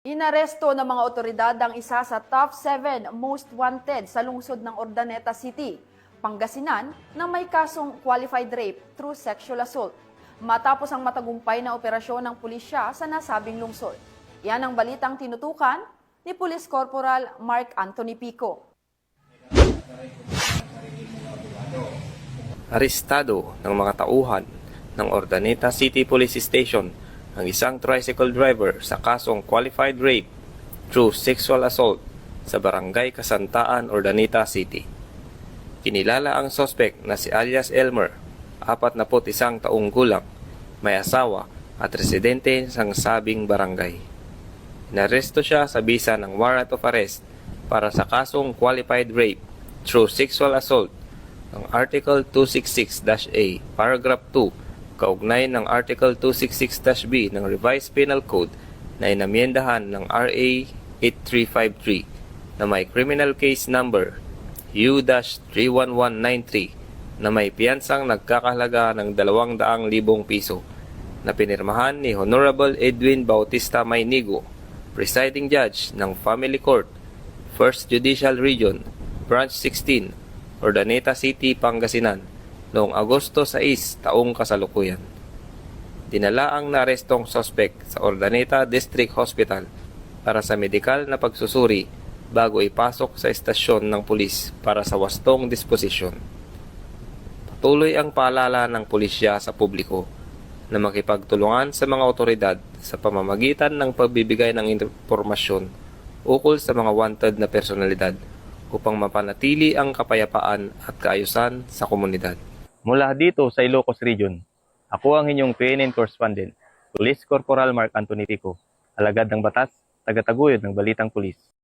Inaresto ng mga otoridad ang isa sa top 7 most wanted sa lungsod ng Urdaneta City, Pangasinan, na may kasong qualified rape through sexual assault. Matapos ang matagumpay na operasyon ng pulisya sa nasabing lungsod. Yan ang balitang tinutukan ni Police Corporal Mark Anthony Pico. Arestado ng mga tauhan ng Urdaneta City Police Station ang isang tricycle driver sa kasong qualified rape through sexual assault sa Barangay Kasantaan, Urdaneta City. Kinilala ang suspect na si alias Elmer, 41 taong gulang, may asawa at residente ng sabing barangay. Inaresto siya sa bisa ng warrant of arrest para sa kasong qualified rape through sexual assault ng Article 266-A, Paragraph 2, kaugnay ng Article 266-B ng Revised Penal Code na inamyendahan ng RA 8353 na may criminal case number U-31193 na may piyansang nagkakahalaga ng 200,000 piso na pinirmahan ni Honorable Edwin Bautista Maynigo, Presiding Judge ng Family Court, 1st Judicial Region, Branch 16, Urdaneta City, Pangasinan, noong Agosto 6 taong kasalukuyan. Dinala ang naarestong suspect sa Urdaneta District Hospital para sa medikal na pagsusuri bago ipasok sa estasyon ng pulis para sa wastong disposisyon. Patuloy ang paalala ng pulisya sa publiko na makipagtulungan sa mga otoridad sa pamamagitan ng pagbibigay ng impormasyon ukol sa mga wanted na personalidad upang mapanatili ang kapayapaan at kaayusan sa komunidad. Mula dito sa Ilocos Region, ako ang inyong PNN correspondent, Police Corporal Mark Anthony Pico, alagad ng batas, tagataguyod ng Balitang Pulis.